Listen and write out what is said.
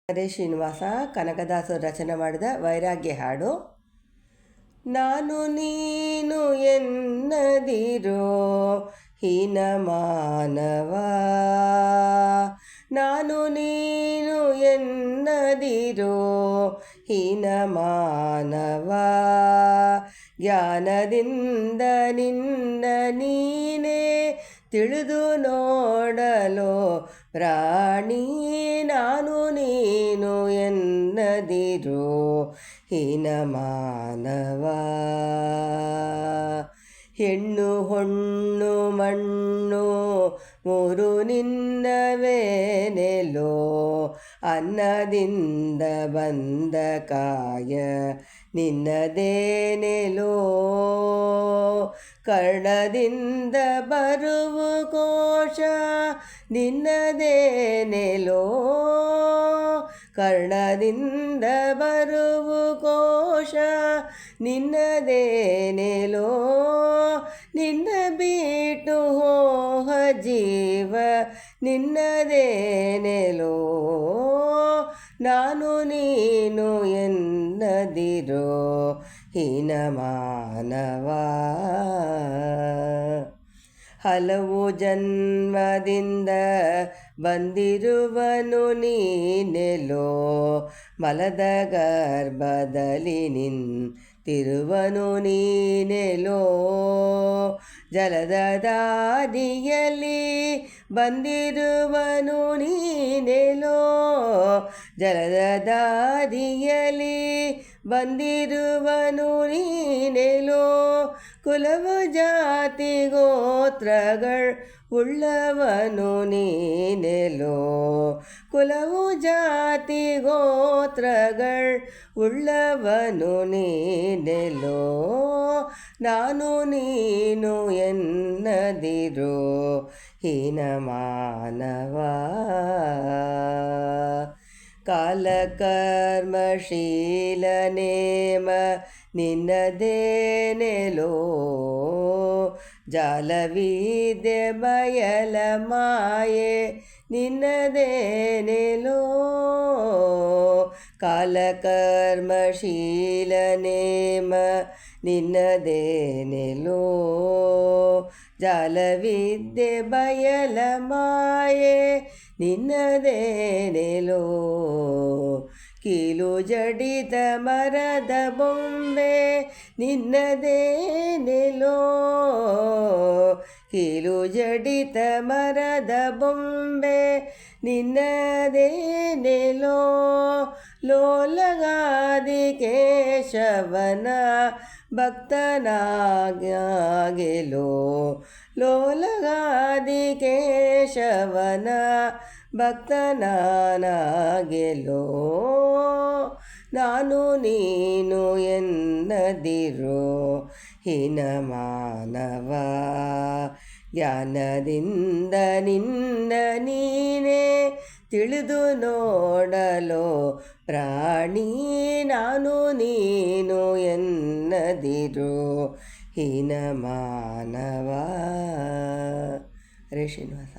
ಅರೆ ಶ್ರೀನಿವಾಸ ಕನಕದಾಸರು ರಚನೆ ಮಾಡಿದ ವೈರಾಗ್ಯ ಹಾಡು. ನಾನು ನೀನು ಎನ್ನದಿರೋ ಹೀನ ಮಾನವ, ನಾನು ನೀನು ಎನ್ನದಿರೋ ಹೀನ ಮಾನವ, ಜ್ಞಾನದಿಂದ ನಿನ್ನ ನೀನೇ ತಿಳಿದು ನೋಡಲು ಪ್ರಾಣಿ, ನಾನು ನೀನು ಎನ್ನದಿರೋ ಹೀನ ಮಾನವ. ಹೆಣ್ಣು ಹೊಣ್ಣು ಮಣ್ಣು ಮೂರು ನಿನ್ನವೇನೆಲೋ, ಅನ್ನದಿಂದ ಬಂದ ಕಾಯ ನಿನ್ನದೇನೆಲೋ, ಕರ್ಣದಿಂದ ಬರುವ ಕೋಶ ನಿನ್ನದೇನೆಲೋ, ಕರ್ಣದಿಂದ ಬರುವ ಕೋಶ ನಿನ್ನದೇನೆಲೋ, ನಿನ್ನ ಬಿಟ್ಟು ಹೋಹ ಜೀವ ನಿನ್ನದೇನೆಲೋ, ನಾನು ನೀನು ಎನ್ನದಿರೋ ಹೀನ ಮಾನವ. ಹಲವು ಜನ್ಮದಿಂದ ಬಂದಿರುವನು ನೀನೆಲೋ, ಮಲದ ಗರ್ಭದಲ್ಲಿ ನಿಂತಿರುವನು ನೀನೆಲೋ, ಜಲದ ದಾರಿಯಲ್ಲಿ ಬಂದಿರುವನು ನೀನೆಲೋ, ಜಲದ ದಾರಿಯಲ್ಲಿ ಬಂದಿರುವನು ನೀನೆಲೋ, ಕುಲವು ಜಾತಿ ಗೋತ್ರಗಳು ಉಳ್ಳವನು ನೀನೆಲೋ, ಕುಲವು ಜಾತಿ ಗೋತ್ರಗಳು ಉಳ್ಳವನು ನೀನೆಲೋ, ನಾನು ನೀನು ಎನ್ನದಿರೋ ಹೀನ ಮಾನವ. ಕಾಲಕರ್ಮಶೀಲ ನೇಮ ನಿನ್ನದೇನೆಲೋ, ಜಾಲವಿದ್ಯೆ ಬಯಲ ಮಾಯೆ ನಿನ್ನದೇನೆಲೋ, ಕಾಲಕರ್ಮಶೀಲ ನೇಮ ನಿನ್ನದೇನೆಲೋ, ಜಾಲವಿದ್ಯೆ ಬಯಲ ಮಾಯೆ ನಿನ್ನದೇನೆಲೋ, ಕೀಲು ಜಡಿತ ಮರದ ಬೊಂಬೆ ನಿನ್ನದೇನೆಲೋ, ಕೀಲು ಜಡಿತ ಮರದ ಬೊಂಬೆ ನಿನ್ನದೇನೆಲೋ, ಲೋಲಗಾದಿ ಕೇಶವನ ಭಕ್ತನಾಗೆಲೋ, ಲೋಲಗಾದಿ ಕೇಶವನ ಭಕ್ತನಾಗೆಲೋ, ನಾನು ನೀನು ಎನ್ನದಿರೋ ಹೀನ ಮಾನವ, ಜ್ಞಾನದಿಂದ ನಿನ್ನ ನೀನೇ ತಿಳಿದು ನೋಡಲು ಪ್ರಾಣಿ, ನಾನು ನೀನು ಎನ್ನದಿರೋ ಹೀನ ಮಾನವ. ಹರೇ ಶ್ರೀನಿವಾಸ.